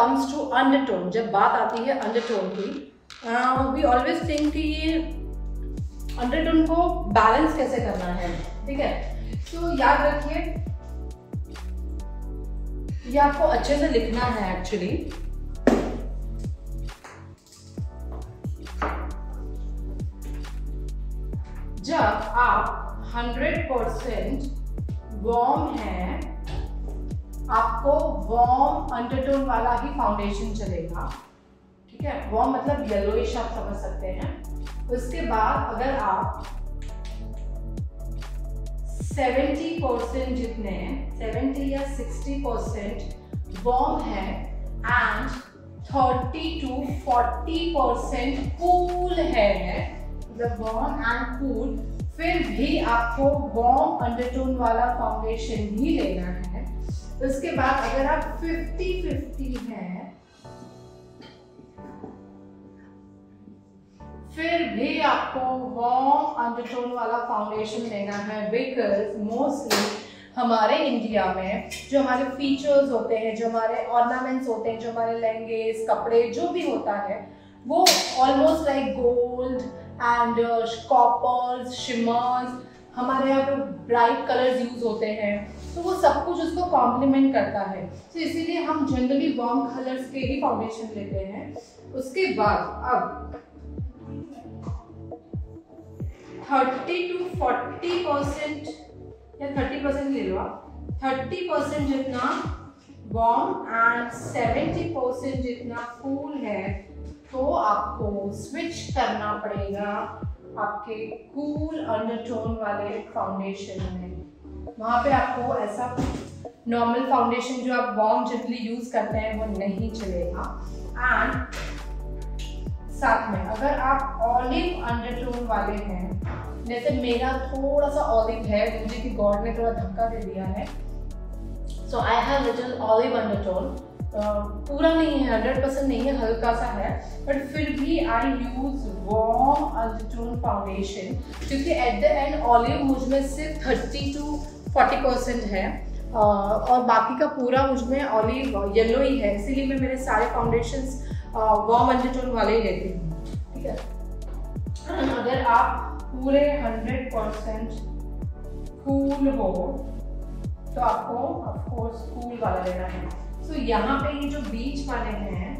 Comes to undertone, जब बात आती है अंडरटोन की, वी ऑलवेज थिंक कि ये अंडरटोन को बैलेंस कैसे करना है, ठीक है। तो याद रखिए, ये आपको अच्छे से लिखना है एक्चुअली। जब आप 100% वार्म है, आपको वार्म अंडरटोन वाला ही फाउंडेशन चलेगा, ठीक है। वार्म मतलब येलोइश आप समझ सकते हैं। उसके बाद अगर आप 70% जितने 70 या 60% वार्म है एंड 30 to 40% कूल है, मतलब वार्म एंड कूल, फिर भी आपको वार्म अंडरटोन वाला फाउंडेशन ही लेना है। उसके बाद अगर आप 50-50 हैं, फिर भी आपको वार्म अंडरटोन वाला फाउंडेशन लेना है, बिकॉज मोस्टली हमारे इंडिया में जो हमारे फीचर्स होते हैं, जो हमारे ऑर्नामेंट्स होते हैं, जो हमारे लहंगे कपड़े जो भी होता है, वो almost like gold and coppers, shimmers, हमारे यहाँ पे ब्राइट कलर्स यूज होते हैं, तो वो सब कुछ उसको कॉम्प्लीमेंट करता है। तो इसीलिए हम जनरली वार्म कलर्स के ही फाउंडेशन लेते हैं। उसके बाद अब 30 to 40% या 30% ले लो आप, 30% जितना वार्म एंड 70% जितना कूल है, तो आपको स्विच करना पड़ेगा आपके कूल अंडरटोन वाले फाउंडेशन में। वहाँ पे आपको ऐसा नॉर्मल फाउंडेशन जो आप वार्म जनरली यूज करते हैं वो नहीं चलेगा। एंड साथ में अगर आप ऑलिव अंडरटोन वाले हैं, जैसे मेरा थोड़ा सा ऑलिव है, मुझे कि गॉड ने थोड़ा धक्का दे दिया है, so I have little olive undertone, पूरा नहीं है, 100% नहीं है, हल्का सा है, बट फिर भी आई यूज वार्म अंडरटोन फाउंडेशन, क्योंकि एट द एंड ऑलिव मुझ में सिर्फ 30 to 40% है और बाकी का पूरा मुझ में ऑलिव येलो ही है, इसीलिए मैं मेरे सारे फाउंडेशंस वार्म अंडरटोन वाले ही लेती हूँ, ठीक है। अगर आप पूरे 100% कूल हो तो आपको ऑफ कोर्स कूल वाला लेना है। तो यहाँ पे ये जो बीच वाले हैं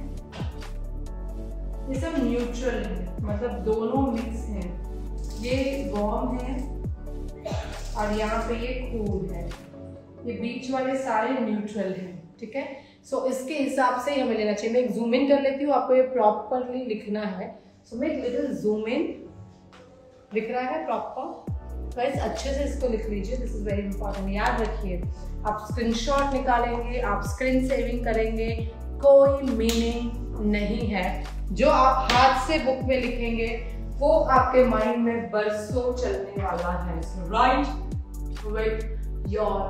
ये सब न्यूट्रल है, मतलब दोनों मिक्स हैं, ये वार्म है और यहाँ पे ये कूल है, ये बीच वाले सारे न्यूट्रल हैं, ठीक है। सो इसके हिसाब से हमें लेना चाहिए। मैं एक जूम इन कर लेती हूँ, आपको ये प्रॉपरली लिखना है। सो मैं एक लिटिल जूम इन, दिख रहा है प्रॉपर गाइस, अच्छे से इसको लिख लीजिए, दिस इज वेरी इंपॉर्टेंट। याद रखिए, आप स्क्रीनशॉट निकालेंगे, आप स्क्रीन सेविंग करेंगे, कोई मीनिंग नहीं है। जो आप हाथ से बुक में लिखेंगे वो आपके माइंड में बरसों चलने वाला है। So right with your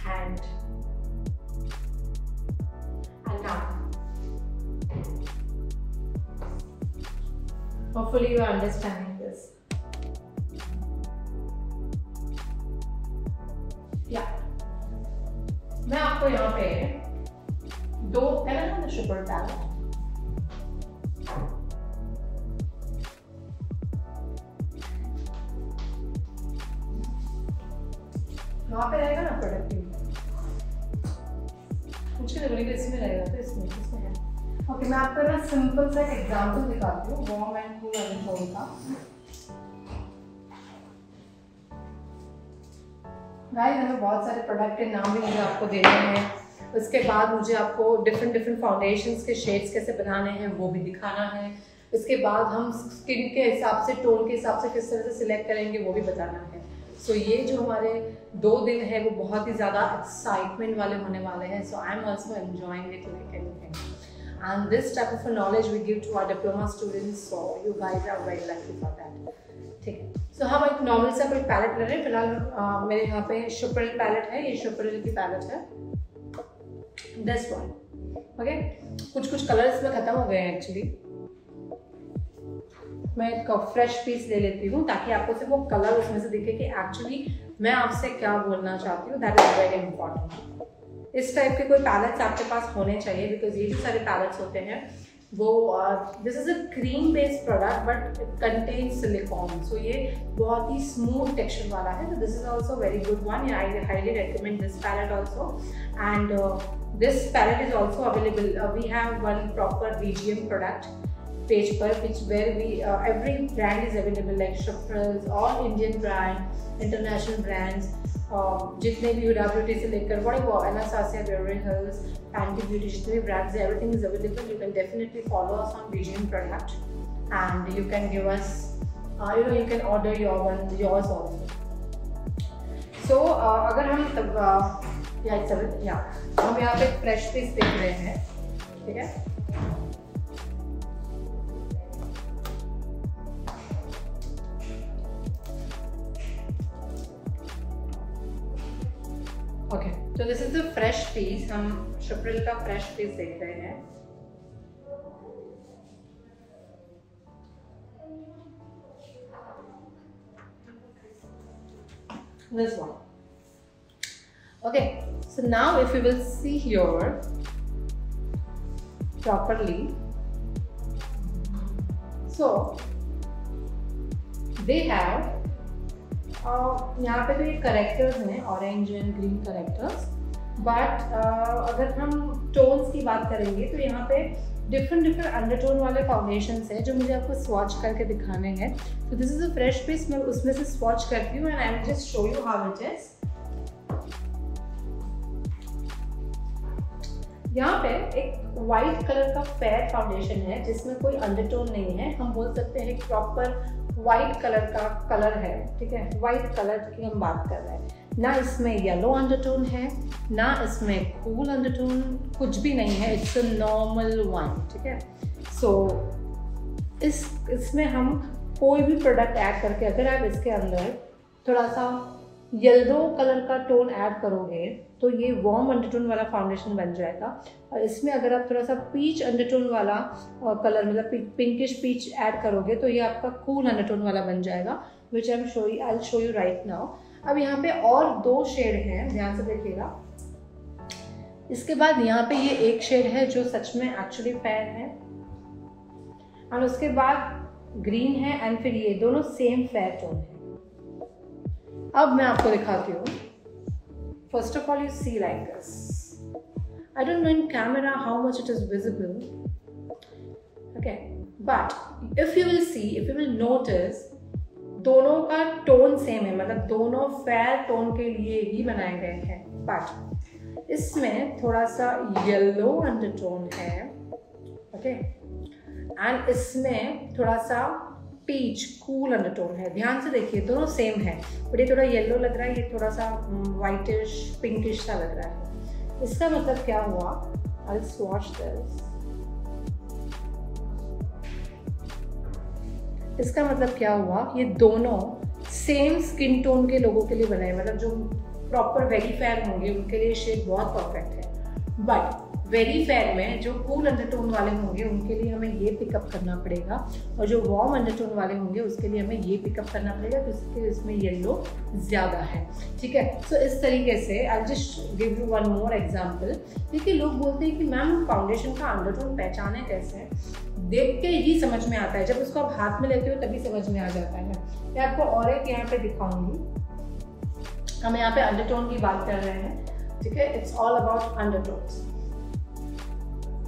hand and now hopefully you are understanding this. मैं आपको यहाँ पे दो पहले ना शुगर डाल, वहाँ पे रहेगा ना प्रोडक्टिव, कुछ नहीं बोलेंगे, इसमें रहेगा, तो इसमें है। ओके, मैं आपको ना सिंपल सा एग्जांपल दिखाती हूँ वार्म एंड कूल अंडरटोन का। गाइस, हमें बहुत सारे प्रोडक्ट के नाम भी मुझे आपको देने हैं। उसके बाद मुझे आपको डिफरेंट फाउंडेशंस के शेड्स कैसे बनाने हैं वो भी दिखाना है। उसके बाद हम स्किन के हिसाब से, टोन के हिसाब से किस तरह से सिलेक्ट करेंगे वो भी बताना है। सो ये जो हमारे 2 दिन है वो बहुत ही ज़्यादा एक्साइटमेंट वाले होने वाले हैं। So I am also enjoying it like anything, and this type of knowledge we give to our diploma students, so you guys are very lucky for that, ठीक है। सो हम एक नॉर्मल सा कोई पैलेट ले रहे हैं। फिलहाल मेरे यहाँ पे शुपरल पैलेट है, ये शुपरल की पैलेट है, दिस वन, ओके। कुछ कलर इसमें खत्म हो गए हैं एक्चुअली। मैं एक फ्रेश पीस ले लेती हूँ ताकि आपको सिर्फ वो कलर उसमें से दिखे कि एक्चुअली मैं आपसे क्या बोलना चाहती हूँ। That is very important. इस टाइप के कोई पैलेट्स आपके पास होने चाहिए, बिकॉज ये जो सारे पैलेट्स होते हैं वो this is a cream based product but it contains silicon, so ये बहुत ही स्मूथ टेक्सचर वाला है. तो this is also very good one. I highly recommend this palette also. And this palette is also available. We have one proper VGM product page पर which where we every brand is available like Shuffles, all Indian brand, international brands, जितने भी Huda Beauty से लेकर whatever Anastasia Beverly Hills, Fenty Beauty, जितने भी brands है, everything is available. You can definitely follow us on VGM product and you can give us you can order yours also. So अगर हम हम यहाँ पे फ्रेश पीस देख रहे हैं, ठीक है. ओके, तो this is the fresh piece. हम शप्रिल का फ्रेश पीस देख रहे हैं. This one. Okay, so now if you will see here properly, so they have यहाँ पे तो ये करेक्टर्स हैं, orange and green characters. But अगर हम टोन्स की बात करेंगे तो यहाँ पे डिफरेंट अंडरटोन वाले फाउंडेशंस हैं जो मुझे आपको स्वॉच करके दिखाने हैं. तो this is a fresh piece. मैं उसमें से स्वॉच करती हूँ and I will just show you how it is. यहाँ पे एक वाइट कलर का फेयर फाउंडेशन है जिसमें कोई अंडरटोन नहीं है. हम बोल सकते हैं प्रॉपर वाइट कलर का कलर है, ठीक है. वाइट कलर की हम बात कर रहे हैं. ना इसमें येलो अंडरटोन है, ना इसमें कूल अंडरटोन, कुछ भी नहीं है. इट्स अ नॉर्मल वन, ठीक है. सो इसमें हम कोई भी प्रोडक्ट ऐड करके अगर आप इसके अंदर थोड़ा सा येलो कलर का टोन ऐड करोगे तो ये वार्म अंडरटोन वाला फाउंडेशन बन जाएगा. और इसमें अगर आप थोड़ा सा पीच अंडरटोन वाला कलर मतलब पिंकिश पीच ऐड करोगे तो ये आपका कूल अंडरटोन वाला बन जाएगा, which I will show you right now. अब यहाँ पे और 2 शेड हैं, ध्यान से देखिएगा. इसके बाद यहाँ पे ये एक शेड है जो सच में एक्चुअली फेयर है, और उसके बाद ग्रीन है, एंड फिर ये दोनों सेम फेयर टोन है. अब मैं आपको दिखाती हूँ. First of all, you see like this. I don't know in camera how much it is visible. Okay, but if you will see, if you will notice, दोनों का टोन सेम है, मतलब दोनों फेयर टोन के लिए ही बनाए गए हैं. बट इसमें थोड़ा सा येलो अंडरटोन है, ओके, एंड इसमें थोड़ा सा पीच कूल अंडरटोन है. ध्यान से देखिए, दोनों सेम है, बट ये थोड़ा येलो लग रहा है, ये थोड़ा सा वाइटिश पिंकिश सा लग रहा है. इसका मतलब क्या हुआ? I will swatch this. इसका मतलब क्या हुआ? ये दोनों सेम स्किन टोन के लोगों के लिए बनाए, मतलब जो प्रॉपर वेरी फेयर होंगे उनके लिए शेड बहुत परफेक्ट है. बट वेरी फेयर में जो कूल अंडरटोन वाले होंगे उनके लिए हमें ये पिकअप करना पड़ेगा, और जो वार्म अंडरटोन वाले होंगे उसके लिए हमें ये पिकअप करना पड़ेगा, तो इसके इसमें येलो ज़्यादा है, ठीक है. सो इस तरीके से I just give you one more example. देखिए, लोग बोलते हैं कि मैम फाउंडेशन का अंडरटोन पहचाने कैसे? देख के ही समझ में आता है, जब उसको आप हाथ में लेते हो तभी समझ में आ जाता है. मैं आपको और एक यहाँ पे दिखाऊंगी. हम यहाँ पे अंडरटोन की बात कर रहे हैं, ठीक है. It's all about undertones.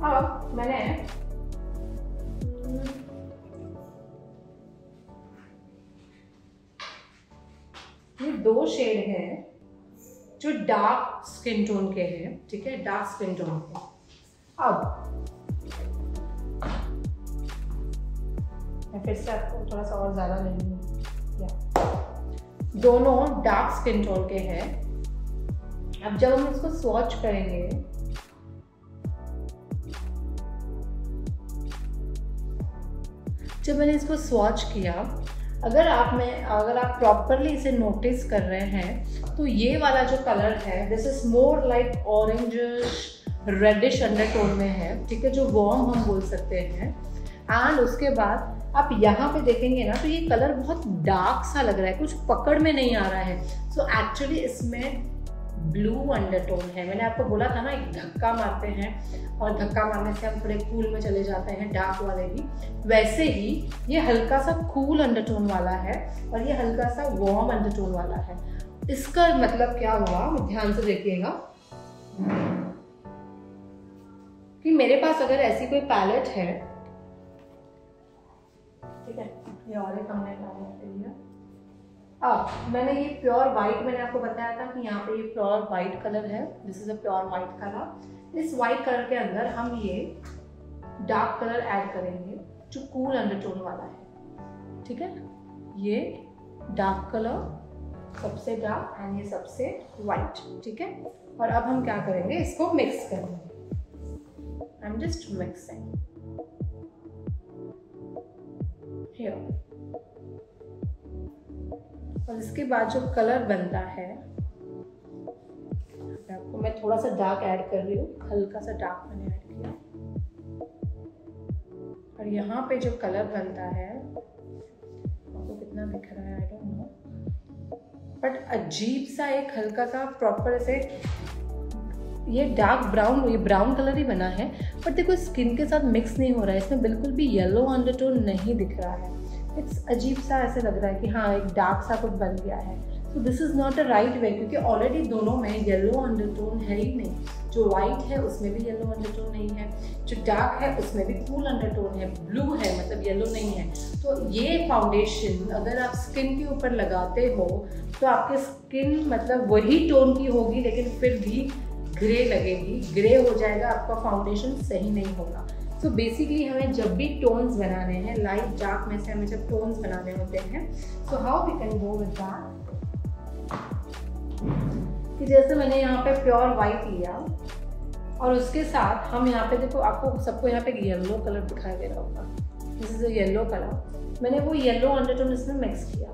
अब मैंने ये 2 शेड हैं जो डार्क स्किन टोन के हैं, ठीक है, डार्क स्किन टोन के. अब मैं फिर से आपको थोड़ा सा और ज्यादा ले लूँगी. दोनों डार्क स्किन टोन के हैं. अब जब हम इसको स्वॉच करेंगे, जब मैंने इसको स्वॉच किया, अगर आप प्रॉपरली इसे नोटिस कर रहे हैं तो ये वाला जो कलर है this is more like orangish reddish undertone में है, ठीक है, जो वार्म हम बोल सकते हैं. एंड उसके बाद आप यहाँ पे देखेंगे ना तो ये कलर बहुत डार्क सा लग रहा है, कुछ पकड़ में नहीं आ रहा है. सो एक्चुअली इसमें ब्लू अंडरटोन है। मैंने आपको बोला था ना, एक धक्का मारते हैं और धक्का मारने से हम थोड़े कूल में चले जाते हैं, डार्क वाले भी। वैसे ही ये हल्का सा कूल अंडरटोन वाला है और ये हल्का सा वार्म अंडरटोन वाला है। इसका मतलब क्या हुआ, ध्यान से देखिएगा कि मेरे पास अगर ऐसी कोई पैलेट है, ठीक है, ये और एक हमने लिया। अब मैंने ये प्योर वाइट, मैंने आपको बताया था कि यहाँ पे ये प्योर वाइट कलर है, this is a pure white colour. इस वाइट कलर के अंदर हम ये डार्क कलर ऐड करेंगे जो कूल अंडरटोन वाला है, ठीक है। ये डार्क कलर सबसे डार्क एंड ये सबसे वाइट, ठीक है। और अब हम क्या करेंगे, इसको मिक्स करेंगे। I am just mixing here. और इसके बाद जो कलर बनता है, आपको मैं थोड़ा सा डार्क ऐड कर रही हूँ, हल्का सा डार्क मैंने ऐड किया। और यहाँ पे जो कलर बनता है, आपको कितना दिख रहा है आई डोंट नो, बट अजीब सा एक हल्का सा प्रॉपर ऐसे, ये डार्क ब्राउन, ये ब्राउन कलर ही बना है, बट देखो स्किन के साथ मिक्स नहीं हो रहा है, इसमें बिल्कुल भी येलो अंडरटोन नहीं दिख रहा है। इट्स अजीब सा ऐसे लग रहा है कि हाँ एक डार्क सा कुछ बन गया है। So this is not a right way, क्योंकि ऑलरेडी दोनों में येलो अंडरटोन है ही नहीं। जो वाइट है उसमें भी येलो अंडरटोन नहीं है, जो डार्क है उसमें भी कूल अंडरटोन है, ब्लू है मतलब येलो नहीं है। तो ये फाउंडेशन अगर आप स्किन के ऊपर लगाते हो तो आपकी स्किन मतलब वही टोन की होगी, लेकिन फिर भी ग्रे लगेगी, ग्रे हो जाएगा, आपका फाउंडेशन सही नहीं होगा। तो बेसिकली हमें जब भी टोन्स बनाने हैं, लाइट डार्क में से हमें जब टोन्स बनाने होते हैं, so how we can go with that, कि जैसे मैंने यहाँ पे प्योर वाइट लिया और उसके साथ हम यहाँ पे देखो, आपको सबको यहाँ पे येलो कलर दिखाई दे रहा होगा, this is a yellow colour. मैंने वो येलो अंडरटोन इसमें मिक्स किया,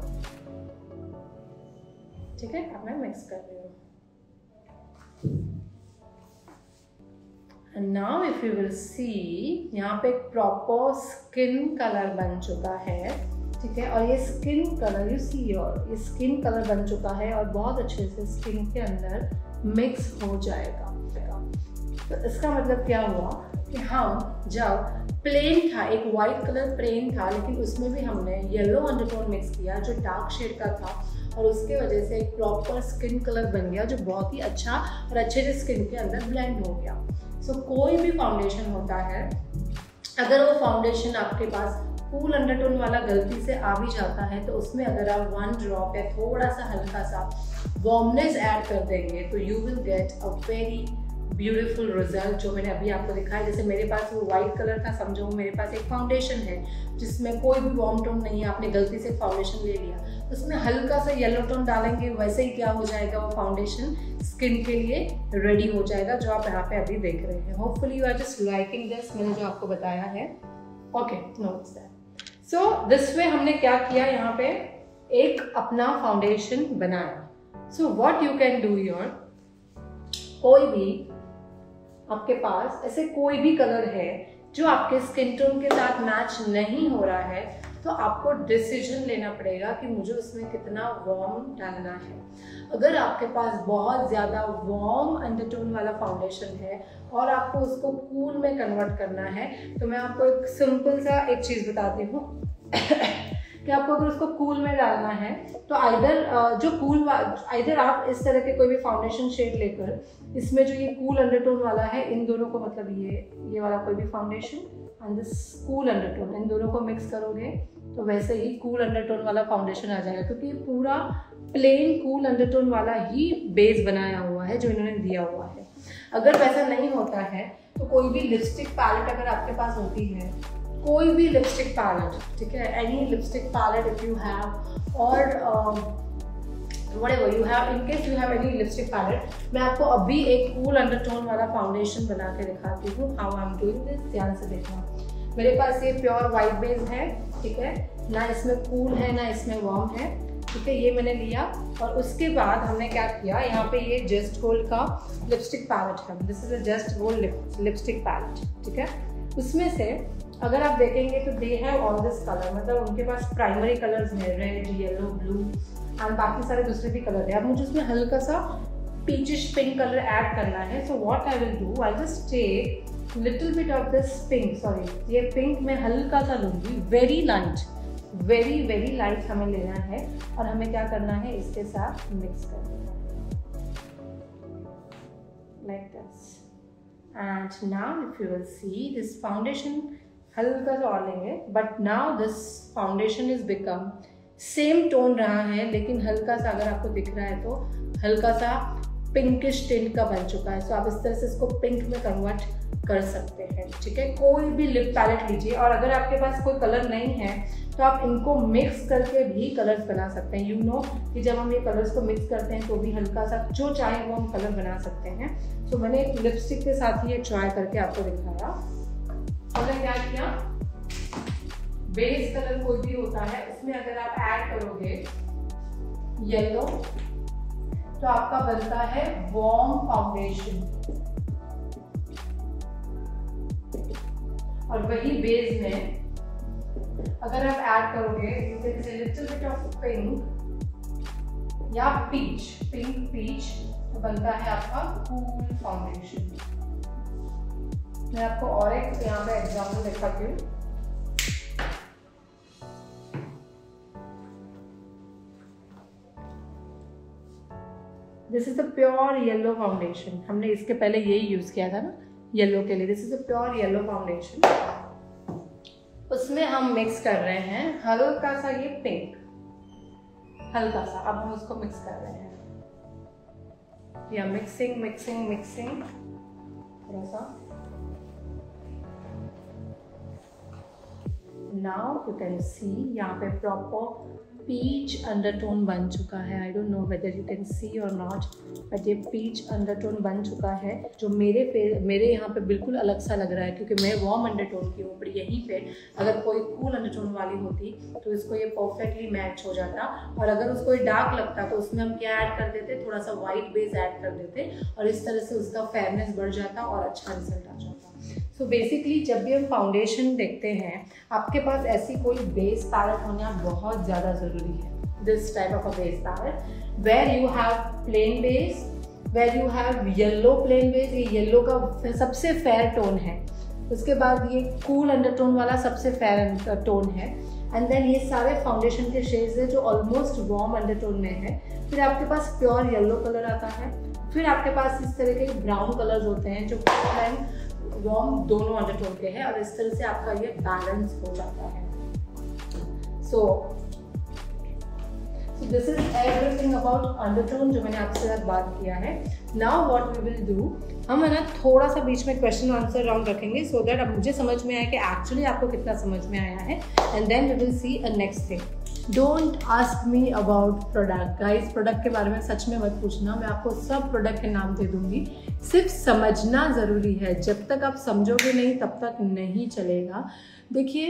ठीक है। अब मैं मिक्स कर रही हूँ। And now if you will see, यहाँ पे एक प्रॉपर स्किन कलर बन चुका है, ठीक है। और ये skin colour you see your, ये स्किन कलर बन चुका है और बहुत अच्छे से स्किन के अंदर मिक्स हो जाएगा। तो इसका मतलब क्या हुआ कि हम जब प्लेन था, एक वाइट कलर प्लेन था, लेकिन उसमें भी हमने येलो अंडरटोन मिक्स किया जो डार्क शेड का था, और उसके वजह से एक प्रॉपर स्किन कलर बन गया जो बहुत ही अच्छा और अच्छे से स्किन के अंदर ब्लेंड हो गया। सो कोई भी फाउंडेशन होता है, अगर वो फाउंडेशन आपके पास कूल अंडरटोन वाला गलती से आ भी जाता है, तो उसमें अगर आप 1 ड्रॉप या थोड़ा सा हल्का सा वार्मनेस ऐड कर देंगे तो you will get a very beautiful result, जो मैंने अभी आपको दिखाया। जैसे मेरे पास वो वाइट कलर था, समझो मेरे पास एक फाउंडेशन है जिसमें कोई भी वार्म टोन नहीं है, आपने गलती से फाउंडेशन ले लिया, उसमें हल्का सा येलो टोन डालेंगे, वैसे ही क्या हो जाएगा, वो फाउंडेशन स्किन के लिए रेडी हो जाएगा, जो आप यहाँ पे अभी देख रहे हैं। Hopefully you are just liking this, मैंने जो आपको बताया है। Okay, notes that. So this way हमने क्या किया, यहाँ पे एक अपना फाउंडेशन बनाया। So what you can do your, कोई भी आपके पास ऐसे कोई भी कलर है जो आपके स्किन टोन के साथ मैच नहीं हो रहा है, तो आपको डिसीजन लेना पड़ेगा कि मुझे उसमें कितना वार्म डालना है। अगर आपके पास बहुत ज़्यादा वार्म अंडरटोन वाला फाउंडेशन है और आपको उसको कूल में कन्वर्ट करना है, तो मैं आपको एक सिंपल सा एक चीज़ बताती हूँ कि आपको अगर उसको कूल में डालना है तो आइदर आप इस तरह के कोई भी फाउंडेशन शेड लेकर इसमें जो ये कूल अंडरटोन वाला है, इन दोनों को मतलब ये वाला कोई भी foundation and this cool undertone, इन दोनों को मिक्स करोगे तो वैसे ही कूल अंडरटोन वाला फाउंडेशन आ जाएगा, क्योंकि ये पूरा प्लेन कूल अंडरटोन वाला ही बेस बनाया हुआ है जो इन्होंने दिया हुआ है। अगर वैसा नहीं होता है तो कोई भी लिपस्टिक पैलेट अगर आपके पास होती है, कोई भी लिपस्टिक पैलेट, ठीक है, any lipstick palette if you have, और whatever you have, in case you have any lipstick palette, मैं आपको अभी एक कूल अंडरटोन वाला फाउंडेशन बना के दिखाती हूँ। How I am doing this, ध्यान से देखना। मेरे पास ये प्योर वाइट बेस है, ठीक है, ना इसमें कूल है ना इसमें वार्म है, ठीक है, ये मैंने लिया। और उसके बाद हमने क्या किया, यहाँ पे ये जस्ट गोल्ड का लिपस्टिक पैलेट है, this is a just gold lipstick palette, ठीक है। उसमें से अगर आप देखेंगे तो they have all this colour, मतलब उनके पास प्राइमरी कलर्स हैं, रेड, येलो, ब्लू एंड बाकी सारे दूसरे भी कलर है। अब मुझे उसमें हल्का सा पीचिश पिंक कलर ऐड करना है. So what I will do, I just take little bit of this pink. Sorry, ये पिंक मैं हल्का सा लूँगी, वेरी लाइट हमें लेना है और हमें क्या करना है, इसके साथ मिक्स करना है like this. And now if you will see this foundation, हल्का सा और लेंगे, but now this foundation is become same tone रहा है, लेकिन हल्का सा, अगर आपको दिख रहा है तो हल्का सा पिंकिश टिंट का बन चुका है. सो आप इस तरह से इसको पिंक में कन्वर्ट कर सकते हैं. ठीक है, कोई भी लिप पैलेट लीजिए, और अगर आपके पास कोई कलर नहीं है तो आप इनको मिक्स करके भी कलर्स बना सकते हैं. यू नो कि जब हम ये कलर्स को मिक्स करते हैं तो भी हल्का सा जो चाहे वो हम कलर बना सकते हैं. सो मैंने लिपस्टिक के साथ ही ये ट्राई करके आपको दिखाया. हमने क्या किया, बेस कलर कोई भी होता है, उसमें अगर आप ऐड करोगे येलो तो आपका बनता है वार्म फाउंडेशन, और वही बेस में अगर आप ऐड करोगे you can say little bit of pink या पीच, पिंक पीच, तो बनता है आपका कूल फाउंडेशन. मैं आपको और एक यहाँ पे एग्जाम्पल दिखाती हूँ. This is a pure yellow foundation. हमने इसके पहले यही यूज किया था ना येलो के लिए. This is a pure yellow foundation. उसमें हम मिक्स कर रहे हैं हल्का सा ये पिंक, हल्का सा. अब हम उसको मिक्स कर रहे हैं, या मिक्सिंग थोड़ा सा. नाउ यू कैन सी यहाँ पे प्रॉपर पीच अंडरटोन बन चुका है. I don't know whether you can see और नॉट, बट ये पीच अंडरटोन बन चुका है जो मेरे यहाँ पे बिल्कुल अलग सा लग रहा है, क्योंकि मैं वार्म अंडरटोन की हूँ. पर यहीं पे अगर कोई कूल अंडरटोन वाली होती तो इसको ये परफेक्टली मैच हो जाता. और अगर उसको ये डार्क लगता तो उसमें हम क्या ऐड कर देते, थोड़ा सा वाइट बेस ऐड कर देते, और इस तरह से उसका फेयरनेस बढ़ जाता और अच्छा रिजल्ट आ जाता. सो बेसिकली जब भी हम फाउंडेशन देखते हैं, आपके पास ऐसी कोई बेस पैलेट होना बहुत ज़्यादा ज़रूरी है. This type of a base palette where you have plain base, where you have yellow plain base. ये येलो का सबसे फेयर टोन है, उसके बाद ये कूल अंडरटोन वाला सबसे फेयर टोन है, एंड देन ये सारे फाउंडेशन के शेड्स हैं जो ऑलमोस्ट वार्म अंडरटोन में है. फिर आपके पास प्योर येलो कलर आता है, फिर आपके पास इस तरह के ब्राउन कलर्स होते हैं जो कूल एंड वार्म दोनों अंडरटोन के हैं, और इस तरह से आपका ये बैलेंस हो जाता है. So this is everything about undertone जो मैंने आपसे साथ बात किया है. Now what we will do, हम है ना थोड़ा सा बीच में क्वेश्चन आंसर राउंड रखेंगे, सो दैट अब मुझे समझ में आए कि एक्चुअली आपको कितना समझ में आया है, and then we will see a next thing. Don't ask me about product guys. Product के बारे में सच में मत पूछना, मैं आपको सब प्रोडक्ट के नाम दे दूंगी. सिर्फ समझना ज़रूरी है, जब तक आप समझोगे नहीं तब तक नहीं चलेगा. देखिए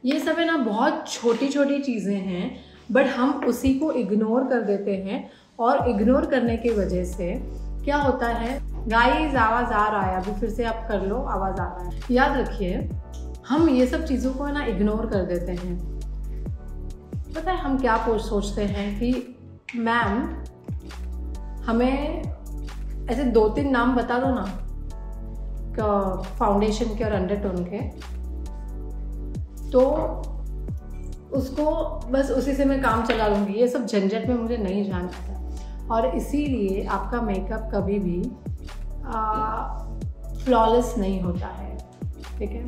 ये सब है ना बहुत छोटी छोटी चीज़ें हैं, बट हम उसी को इग्नोर कर देते हैं, और इग्नोर करने की वजह से क्या होता है गाइज, आवाज़ आ रहा है, अभी फिर से आप कर लो, आवाज़ आ रहा है. याद रखिए हम ये सब चीज़ों को ना इग्नोर कर देते हैं. पता है हम क्या सोचते हैं कि मैम हमें ऐसे 2-3 नाम बता दो ना फाउंडेशन के और अंडरटोन के, तो उसको बस उसी से मैं काम चला लूँगी. ये सब झंझट में मुझे नहीं जाना है, और इसीलिए आपका मेकअप कभी भी फ्लॉलेस नहीं होता है. ठीक है,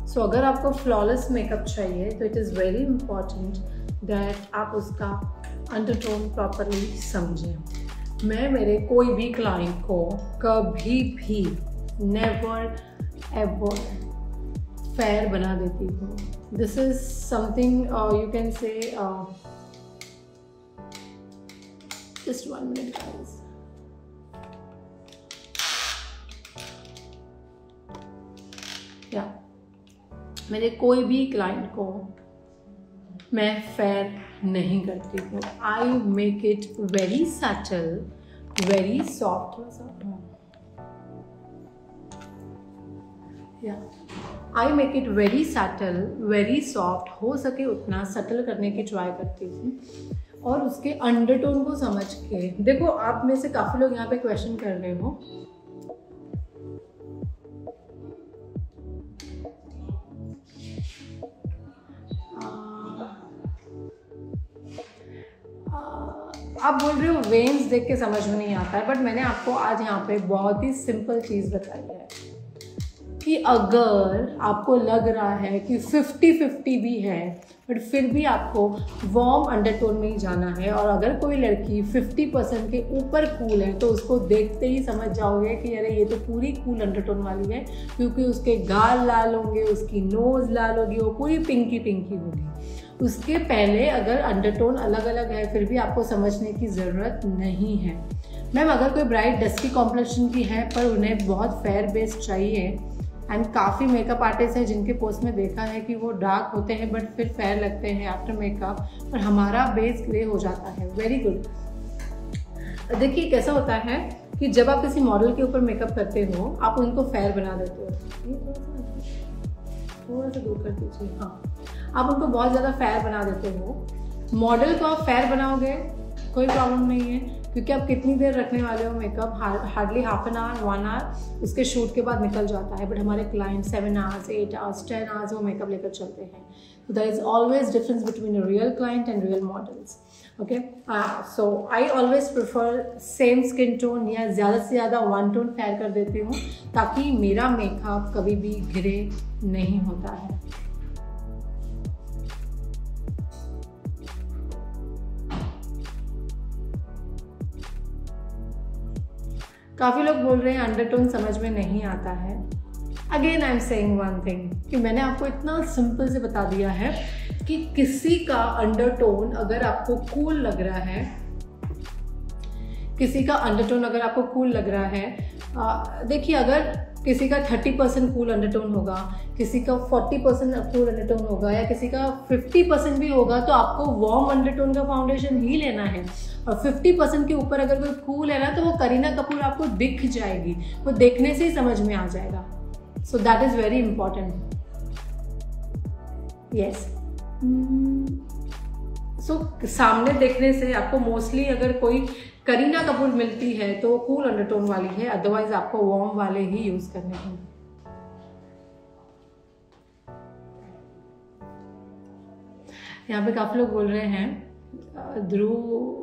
सो अगर आपको फ्लॉलेस मेकअप चाहिए तो it is very important that आप उसका अंडरटोन प्रॉपरली समझें. मैं मेरे कोई भी क्लाइंट को कभी भी नेवर एवर फेयर बना देती हूँ. This is something you can say just 1 minute guys. मेरे कोई भी क्लाइंट को मैं फेयर नहीं करती हूँ. I make it very subtle, very soft. I make it very subtle, very soft. हो सके उतना सटल करने की ट्राई करती हूँ. और उसके अंडरटोन को समझ के। देखो आप में से काफ़ी लोग यहाँ पे क्वेश्चन कर रहे हो आप बोल रहे हो वेन्स देख के समझ में नहीं आता है, बट मैंने आपको आज यहाँ पे बहुत ही सिंपल चीज़ बताई है कि अगर आपको लग रहा है कि 50-50 भी है बट फिर भी आपको वार्म अंडरटोन में ही जाना है, और अगर कोई लड़की 50% के ऊपर कूल है तो उसको देखते ही समझ जाओगे कि अरे ये तो पूरी कूल अंडरटोन वाली है, क्योंकि उसके गाल लाल होंगे, उसकी नोज़ लाल होगी, वो पूरी पिंकी पिंकी होगी। उसके पहले अगर अंडरटोन अलग अलग है फिर भी आपको समझने की ज़रूरत नहीं है। मैम अगर कोई ब्राइट डस्की कॉम्प्लेक्शन की है पर उन्हें बहुत फेयर बेस चाहिए, एंड काफ़ी मेकअप आर्टिस्ट हैं जिनके पोस्ट में देखा है कि वो डार्क होते हैं बट फिर फेयर लगते हैं आफ्टर मेकअप, पर हमारा बेस ग्रे हो जाता है। Very good. देखिए कैसा होता है कि जब आप किसी मॉडल के ऊपर मेकअप करते हो आप उनको फेयर बना देते हो, थोड़ा सा दूर कर दीजिए, हाँ, आप उनको बहुत ज़्यादा फेयर बना देते हो। मॉडल को आप फेयर बनाओगे कोई प्रॉब्लम नहीं है, क्योंकि आप कितनी देर रखने वाले हो makeup, hardly half an hour 1 hour उसके शूट के बाद निकल जाता है, बट हमारे क्लाइंट 7 आवर्स 8 आवर्स 10 आवर्स वो मेकअप लेकर चलते हैं। So there is always difference between a real client and real models. Okay, so I always prefer same skin tone या ज़्यादा से ज़्यादा 1 टोन फेयर कर देती हूँ ताकि मेरा मेकअप कभी भी ग्रे नहीं होता है। काफ़ी लोग बोल रहे हैं अंडरटोन समझ में नहीं आता है। Again I am saying one thing कि मैंने आपको इतना सिंपल से बता दिया है कि किसी का अंडरटोन अगर आपको कूल लग रहा है, किसी का अंडरटोन अगर आपको कूल लग रहा है, देखिए अगर किसी का 30% कूल अंडरटोन होगा, किसी का 40% कूल अंडरटोन होगा या किसी का 50% भी होगा, तो आपको वार्म अंडरटोन का फाउंडेशन ही लेना है। और 50% के ऊपर अगर कोई कूल है ना तो वो करीना कपूर आपको दिख जाएगी, वो देखने से ही समझ में आ जाएगा। So that is very important. Yes, so सामने देखने से आपको मोस्टली अगर कोई करीना कपूर मिलती है तो वो कूल अंडरटोन वाली है, अदरवाइज आपको वार्म वाले ही यूज करने हैं। यहाँ पे काफी लोग बोल रहे हैं Dhruv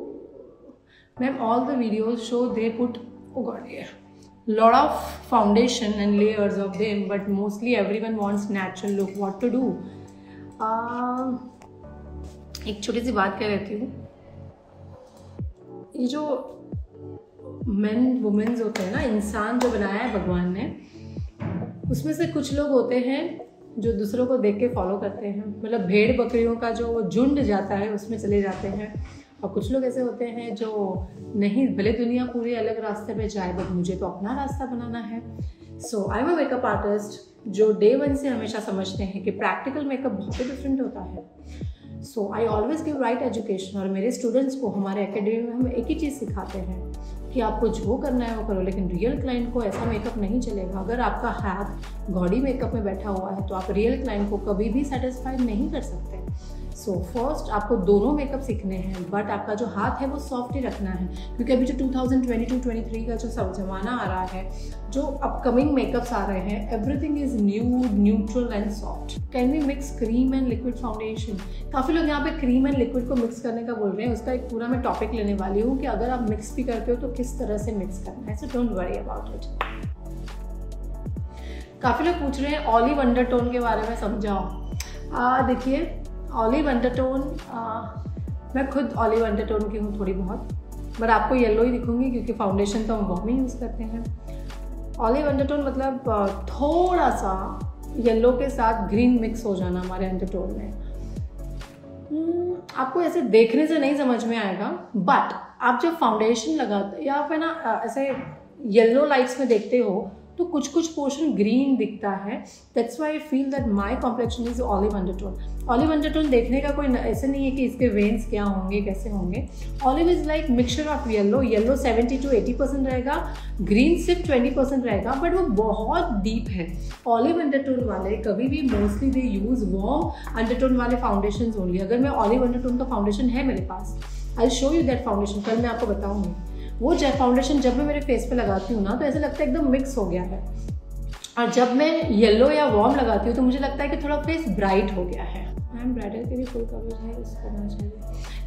ma'am all the videos show they put lot of foundation and layers of them, but mostly everyone wants natural look. What to do? एक छोटी सी बात कह रही हूँ, ये जो मेन वुमेन्स होते हैं ना, इंसान जो बनाया है भगवान ने, उसमें से कुछ लोग होते हैं जो दूसरों को देख के फॉलो करते हैं, मतलब भेड़ बकरियों का जो झुंड जाता है उसमें चले जाते हैं, और कुछ लोग ऐसे होते हैं जो नहीं, भले दुनिया पूरी अलग रास्ते पे जाए बट मुझे तो अपना रास्ता बनाना है। So I am a makeup artist जो डे 1 से हमेशा समझते हैं कि प्रैक्टिकल मेकअप बहुत ही डिफरेंट होता है। So I always give right education, और मेरे स्टूडेंट्स को हमारे एकेडमी में हम एक ही चीज़ सिखाते हैं कि आपको जो करना है वो करो, लेकिन रियल क्लाइंट को ऐसा मेकअप नहीं चलेगा। अगर आपका हाथ गॉडी मेकअप में बैठा हुआ है तो आप रियल क्लाइंट को कभी भी सेटिस्फाइड नहीं कर सकते। सो फर्स्ट आपको दोनों मेकअप सीखने हैं, बट आपका जो हाथ है वो सॉफ्ट ही रखना है, क्योंकि अभी जो 2022-23 का जो सब जमाना आ रहा है, जो अपकमिंग मेकअप्स आ रहे हैं, everything is nude, neutral and soft. Can we mix cream and liquid foundation? काफ़ी लोग यहाँ पे क्रीम एंड लिक्विड को मिक्स करने का बोल रहे हैं, उसका एक पूरा मैं टॉपिक लेने वाली हूँ कि अगर आप मिक्स भी करते हो तो किस तरह से मिक्स करना है। So don't worry about it. काफ़ी लोग पूछ रहे हैं ऑलिव अंडरटोन के बारे में समझाओ। देखिए ऑलिव अंडरटोन, मैं खुद ऑलिव अंडरटोन की हूँ थोड़ी बहुत, बट आपको येलो ही दिखूंगी क्योंकि फाउंडेशन तो हम वार्म ही यूज़ करते हैं। ऑलिव अंडरटोन मतलब थोड़ा सा येलो के साथ ग्रीन मिक्स हो जाना हमारे अंडरटोन में। आपको ऐसे देखने से नहीं समझ में आएगा, बट आप जब फाउंडेशन लगाते या फिर ना ऐसे येलो लाइट्स में देखते हो तो कुछ कुछ पोर्शन ग्रीन दिखता है। That's why I feel that my complexion is olive undertone. Olive undertone देखने का कोई ऐसे नहीं है कि इसके वेन्स क्या होंगे, कैसे होंगे। Olive is like mixture of yellow. Yellow 70 to 80% रहेगा, ग्रीन सिर्फ 20% रहेगा, बट वो बहुत डीप है। ऑलिव अंडरटोन वाले कभी भी mostly they use warm undertone वाले फाउंडेशन ओनली। अगर मैं ऑलिव अंडरटोन का फाउंडेशन है मेरे पास I show you that foundation, कल मैं आपको बताऊंगी। वो फाउंडेशन जब मैं मेरे फेस पे लगाती हूँ ना तो ऐसा लगता है एकदम मिक्स हो गया है, और जब मैं येलो या वार्म लगाती हूँ तो मुझे लगता है कि थोड़ा फेस ब्राइट हो गया है। एंड ब्राइडल के लिए फुल कवरेज है, यूज़ करना चाहिए।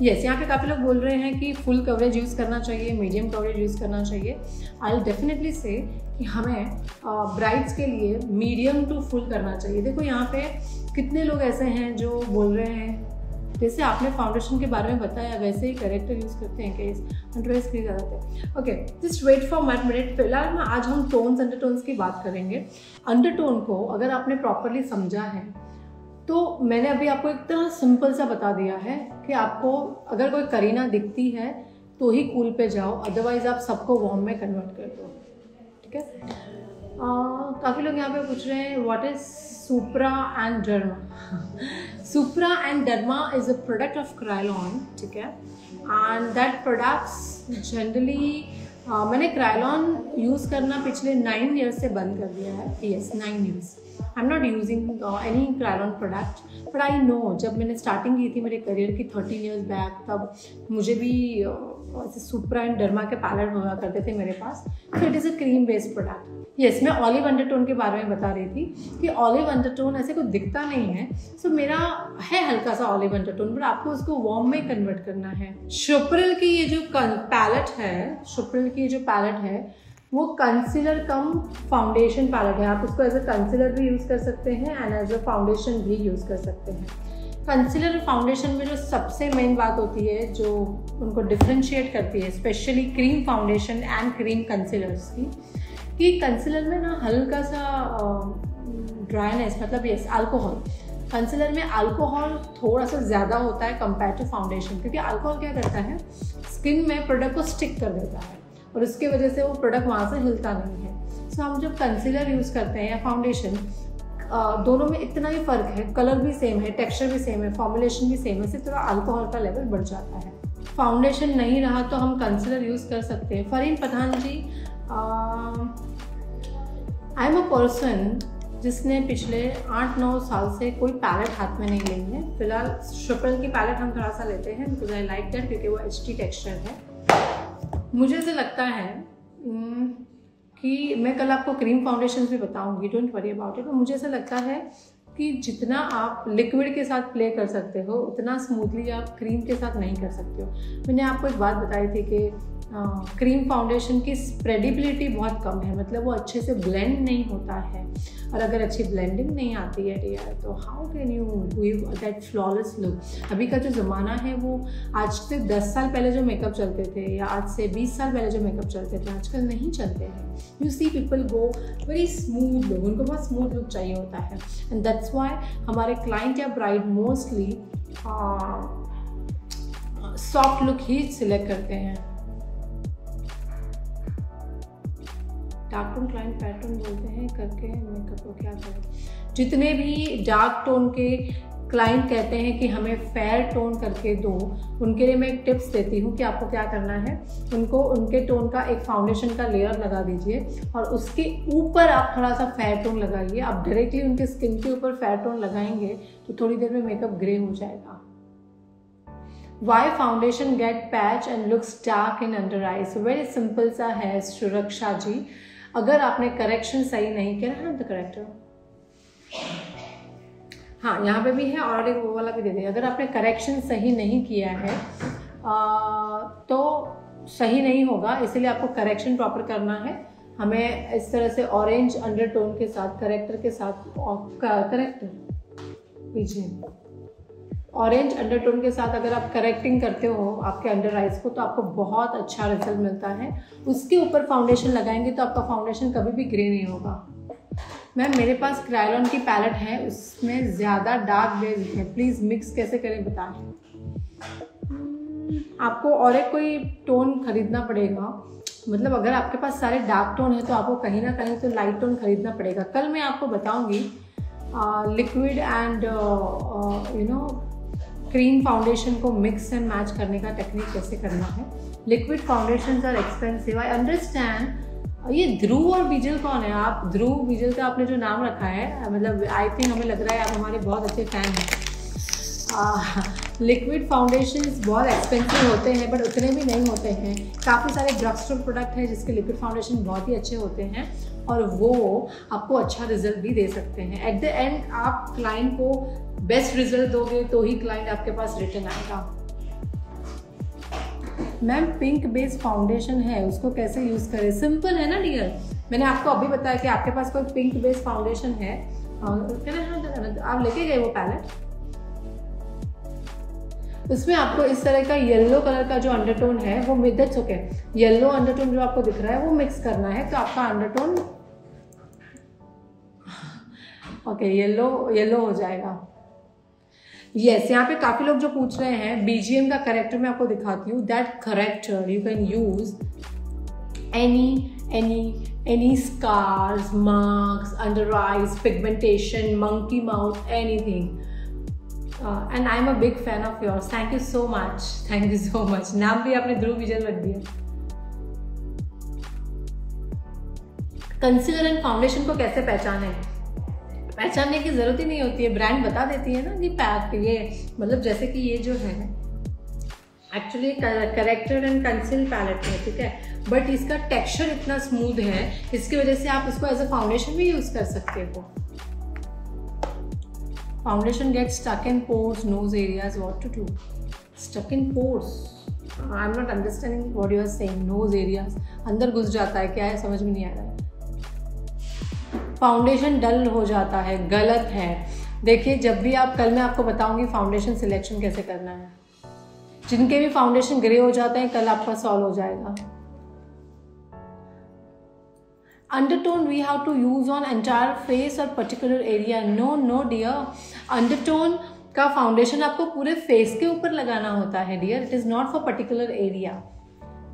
यस, यहाँ पे काफ़ी लोग बोल रहे हैं कि फुल कवरेज यूज़ करना चाहिए, मीडियम कवरेज यूज़ करना चाहिए। आई विल डेफिनेटली से कि हमें ब्राइड्स के लिए मीडियम टू फुल करना चाहिए। देखो यहाँ पे कितने लोग ऐसे हैं जो बोल रहे हैं, जैसे आपने फाउंडेशन के बारे में बताया वैसे ही करेक्टर यूज़ करते हैं केस अंडरआइज के लिए जाते हैं। Okay, just wait for 1 minute. फिलहाल ना आज हम टोन्स अंडरटोन्स की बात करेंगे। अंडरटोन को अगर आपने प्रॉपरली समझा है तो मैंने अभी आपको इतना सिंपल सा बता दिया है कि आपको अगर कोई करीना दिखती है तो ही कूल पे जाओ, अदरवाइज आप सबको वार्म में कन्वर्ट कर दो। ठीक है, काफ़ी लोग यहाँ पे पूछ रहे हैं what is supra and derma. Supra and derma is a product of Kryolan, ठीक है, एंड दैट प्रोडक्ट्स जनरली मैंने क्रायोलॉन यूज़ करना पिछले 9 ईयर्स से बंद कर दिया है। Yes, 9 years I am not using any Kryolan product, but I know जब मैंने स्टार्टिंग की थी मेरे करियर की 13 ईयर्स बैक, तब मुझे भी ऐसे सुप्रा एंड डर्मा के पैलेट हुआ करते थे मेरे पास। तो it is a cream based product. Yes, मैं ऑलिव अंडरटोन के बारे में बता रही थी कि ऑलिव अंडरटोन ऐसे कोई दिखता नहीं है, सो मेरा है हल्का सा ऑलिव अंडरटोन, बट आपको उसको वार्म में कन्वर्ट करना है। शुप्रिल की ये जो पैलेट है, शुप्रिल की जो पैलेट है वो कंसीलर कम फाउंडेशन पैलेट है। आप उसको एज अ कंसीलर भी यूज़ कर सकते हैं एंड एज अ फाउंडेशन भी यूज़ कर सकते हैं। कंसीलर और फाउंडेशन में जो सबसे मेन बात होती है जो उनको डिफ्रेंशिएट करती है, specially cream foundation and cream concealers की, कि कंसीलर में ना हल्का सा ड्राइनेस, मतलब यस अल्कोहल, कंसीलर में अल्कोहल थोड़ा सा ज़्यादा होता है कंपेयर टू फाउंडेशन, क्योंकि अल्कोहल क्या करता है स्किन में प्रोडक्ट को स्टिक कर देता है और उसके वजह से वो प्रोडक्ट वहाँ से हिलता नहीं है। सो हम जब कंसीलर यूज़ करते हैं या फाउंडेशन, दोनों में इतना ही फ़र्क है, कलर भी सेम है, टेक्सचर भी सेम है, फॉर्मुलेशन भी सेम है, सिर्फ थोड़ा अल्कोहल का लेवल बढ़ जाता है। फाउंडेशन नहीं रहा तो हम कंसीलर यूज़ कर सकते हैं। फरीन पठान जी, आई एम अ पर्सन जिसने पिछले 8-9 साल से कोई पैलेट हाथ में नहीं ली है। फिलहाल शुप्रिल की पैलेट हम थोड़ा सा लेते हैं बिकॉज आई लाइक दैट, क्योंकि वो HD टेक्सचर है। मुझे ऐसे लगता है कि मैं कल आपको क्रीम फाउंडेशन भी बताऊंगी, डोंट वरी अबाउट इट। मुझे ऐसा लगता है कि जितना आप लिक्विड के साथ प्ले कर सकते हो उतना स्मूथली आप क्रीम के साथ नहीं कर सकते हो। मैंने आपको एक बात बताई थी कि क्रीम फाउंडेशन की स्प्रेडिबिलिटी बहुत कम है, मतलब वो अच्छे से ब्लेंड नहीं होता है, और अगर अच्छी ब्लेंडिंग नहीं आती है डियर तो how can you give that flawless look. अभी का जो ज़माना है वो आज से 10 साल पहले जो मेकअप चलते थे या आज से 20 साल पहले जो मेकअप चलते थे आजकल नहीं चलते हैं। You see people go very smooth look, उनको बहुत स्मूथ लुक चाहिए होता है, एंड दैट्स वाई हमारे क्लाइंट या ब्राइड मोस्टली सॉफ्ट लुक ही सिलेक्ट करते हैं। डार्क टोन क्लाइंट पैटर्न बोलते हैं करके मेकअप को क्या करें। जितने भी डार्क टोन के क्लाइंट कहते हैं कि हमें फेयर टोन करके दो, उनके लिए मैं एक टिप्स देती हूँ कि आपको क्या करना है, उनको उनके टोन का एक फाउंडेशन का लेयर लगा दीजिए और उसके ऊपर आप थोड़ा सा फेयर टोन लगाइए। आप डायरेक्टली उनके स्किन के ऊपर फेयर टोन लगाएंगे तो थोड़ी देर में मेकअप ग्रे हो जाएगा। Why foundation get patch and looks dark in under eyes? Very simple सा है सुरक्षा जी। अगर आपने करेक्शन सही नहीं किया ना, द करेक्टर हाँ यहाँ पे भी है और एक वो वाला भी दे दें। अगर आपने करेक्शन सही नहीं किया है तो सही नहीं होगा, इसलिए आपको करेक्शन प्रॉपर करना है। हमें इस तरह से ऑरेंज अंडरटोन के साथ करेक्टर के साथ करेक्टर पीछे ऑरेंज अंडरटोन के साथ अगर आप करेक्टिंग करते हो आपके अंडर आइज को तो आपको बहुत अच्छा रिजल्ट मिलता है। उसके ऊपर फाउंडेशन लगाएंगे तो आपका फाउंडेशन कभी भी ग्रे नहीं होगा। मैम मेरे पास क्रायोलॉन की पैलेट है, उसमें ज़्यादा डार्क बेस है, प्लीज़ मिक्स कैसे करें बताएं। आपको और एक कोई टोन खरीदना पड़ेगा, मतलब अगर आपके पास सारे डार्क टोन है तो आपको कहीं ना कहीं तो लाइट टोन खरीदना पड़ेगा। कल मैं आपको बताऊंगी liquid and you know cream foundation को मिक्स एंड मैच करने का टेक्निक कैसे करना है। Liquid foundations are expensive, I understand. ये ध्रुव और बीजल कौन है? आप ध्रुव बीजल का आपने जो नाम रखा है, मतलब आई थिंक हमें लग रहा है आप हमारे बहुत अच्छे फैन हैं। लिक्विड फाउंडेशंस बहुत एक्सपेंसिव होते हैं बट उतने भी नहीं होते हैं। काफ़ी सारे ड्रग स्टोर प्रोडक्ट हैं जिसके लिक्विड फाउंडेशन बहुत ही अच्छे होते हैं और वो आपको अच्छा रिजल्ट भी दे सकते हैं। एट द एंड आप क्लाइंट को बेस्ट रिजल्ट दोगे तो ही क्लाइंट आपके पास रिटर्न आएगा। मैम पिंक बेस फाउंडेशन है उसको कैसे यूज़ करें? सिंपल है ना डियर, मैंने आपको अभी बताया कि आपके पास कोई पिंक बेस फाउंडेशन है और आप लेके गए वो पैलेट, उसमें आपको इस तरह का येलो कलर का जो अंडरटोन है वो दैट्स ओके, येलो अंडरटोन जो आपको दिख रहा है वो मिक्स करना है तो आपका अंडरटोन ओके येलो हो जाएगा। यस, यहाँ पे काफी लोग जो पूछ रहे हैं बीजीएम का करेक्टर मैं आपको दिखाती हूँ। That character you can use any scars, marks, under eyes, pigmentation, monkey mouth, anything. And I'm a big fan of yours. Thank you so much. Thank you so much. नाम भी आपने ध्रुव vision रख दिया। Concealer and foundation को कैसे पहचानें? पहचानने की जरूरत ही नहीं होती है, ब्रांड बता देती है ना कि पैक ये मतलब जैसे कि ये जो है actually corrector and conceal palette है, ठीक है, बट इसका टेक्सचर इतना स्मूथ है इसकी वजह से आप इसको एज अ फाउंडेशन भी यूज कर सकते हो। Foundation get stuck in pores, nose areas, what to do? Stuck in pores, I am not understanding what you are saying. Nose areas अंदर घुस जाता है, क्या है समझ में नहीं आ रहा है। फाउंडेशन डल हो जाता है, गलत है। देखिए जब भी आप, कल मैं आपको बताऊंगी फाउंडेशन सिलेक्शन कैसे करना है। जिनके भी फाउंडेशन ग्रे हो जाते हैं कल आपका सॉल्व हो जाएगा। Undertone we have to use on entire face और particular area? No dear, undertone का फाउंडेशन आपको पूरे फेस के ऊपर लगाना होता है dear, it is not for particular area.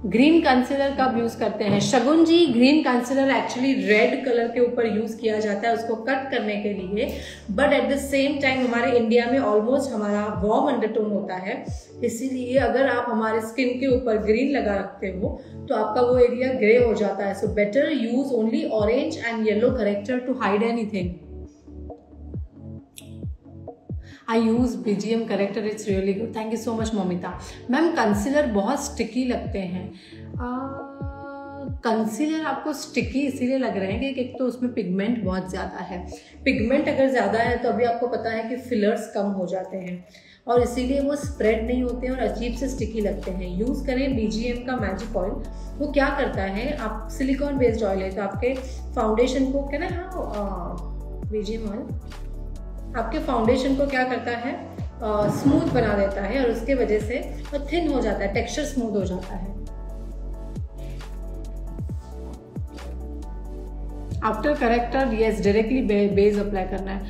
Green concealer कब यूज करते हैं? Shagun ji, green concealer actually red colour के ऊपर यूज किया जाता है उसको कट करने के लिए, but at the same time हमारे इंडिया में ऑलमोस्ट हमारा वार्म अंडरटोन होता है, इसीलिए अगर आप हमारे स्किन के ऊपर ग्रीन लगा रखते हो तो आपका वो एरिया ग्रे हो जाता है। So better use only orange and yellow corrector to hide anything. I use BGM corrector, it's really good. Thank you so much Momita. Ma'am concealer बहुत स्टिकी लगते हैं। कंसीलर आपको स्टिकी इसीलिए लग रहे हैं कि एक तो उसमें पिगमेंट बहुत ज़्यादा है। पिगमेंट अगर ज़्यादा है तो अभी आपको पता है कि फिलर्स कम हो जाते हैं और इसीलिए वो स्प्रेड नहीं होते हैं और अजीब से स्टिकी लगते हैं। यूज़ करें BGM का मैजिक ऑयल। वो क्या करता है, आप सिलिकॉन बेस्ड ऑयल है तो आपके फाउंडेशन को क्या ना, BGM ऑयल आपके फाउंडेशन को क्या करता है, स्मूथ बना देता है और उसके वजह से वो थिन हो जाता है, टेक्सचर स्मूथ हो जाता है। After character yes directly base apply करना है।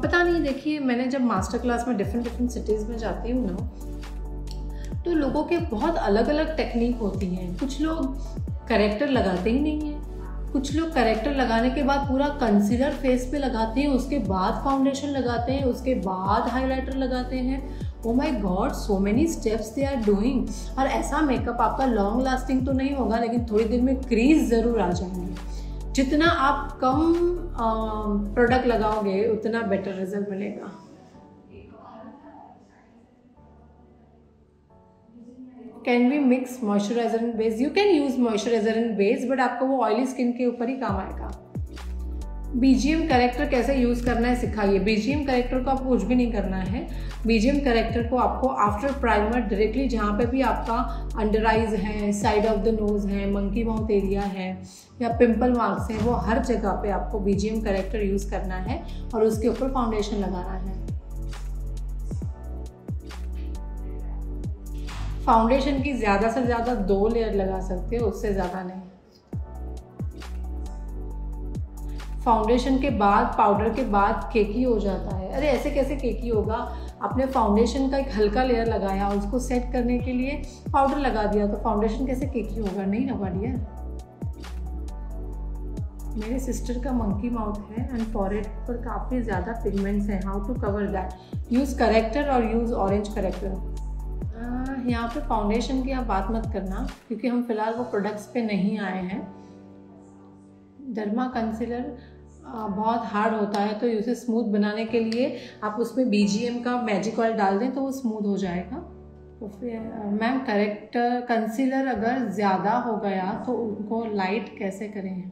पता नहीं, देखिए मैंने जब मास्टर क्लास में डिफरेंट सिटीज़ में जाती हूँ ना तो लोगों के बहुत अलग अलग टेक्निक होती हैं। कुछ लोग करेक्टर लगाते ही नहीं हैं, कुछ लोग करेक्टर लगाने के बाद पूरा कंसीलर फेस पे लगाते हैं, उसके बाद फाउंडेशन लगाते हैं, उसके बाद हाइलाइटर लगाते हैं। Oh my god, so many steps they are doing. और ऐसा मेकअप आपका लॉन्ग लास्टिंग तो नहीं होगा लेकिन थोड़ी देर में क्रीज ज़रूर आ जाएंगे। जितना आप कम प्रोडक्ट लगाओगे उतना बेटर रिजल्ट मिलेगा। Can we mix moisturiser and base? You can use moisturiser and base but आपको वो ऑयली स्किन के ऊपर ही काम आएगा। BGM करेक्टर कैसे यूज करना है सिखाइए। BGM करेक्टर को आपको कुछ भी नहीं करना है। BGM करेक्टर को आपको आफ्टर प्राइमर डायरेक्टली जहाँ पे भी आपका अंडर आइज है, साइड ऑफ द नोज है, मंकी माउथ एरिया है या पिंपल मार्क्स हैं, वो हर जगह पे आपको BGM करेक्टर यूज करना है और उसके ऊपर फाउंडेशन लगाना है। फाउंडेशन की ज़्यादा से ज़्यादा 2 लेयर लगा सकते हो, उससे ज़्यादा नहीं। फाउंडेशन के बाद, पाउडर के बाद केकी हो जाता है। अरे ऐसे कैसे केकी होगा? आपने फाउंडेशन का एक हल्का लेयर लगाया, उसको सेट करने के लिए पाउडर लगा दिया तो फाउंडेशन कैसे केकी होगा? नहीं लगा दिया। मेरे सिस्टर का मंकी माउथ है एंड फॉरहेड पर काफ़ी ज़्यादा पिगमेंट्स हैं। How to cover that? Use corrector और यूज़ ऑरेंज करेक्टर। यहाँ पे फाउंडेशन की आप बात मत करना क्योंकि हम फिलहाल वो प्रोडक्ट्स पे नहीं आए हैं। डर्मा कंसीलर बहुत हार्ड होता है, तो उसे स्मूथ बनाने के लिए आप उसमें BGM का मैजिक ऑयल डाल दें तो वो स्मूथ हो जाएगा। तो फिर मैम करेक्टर कंसीलर अगर ज़्यादा हो गया तो उनको लाइट कैसे करें?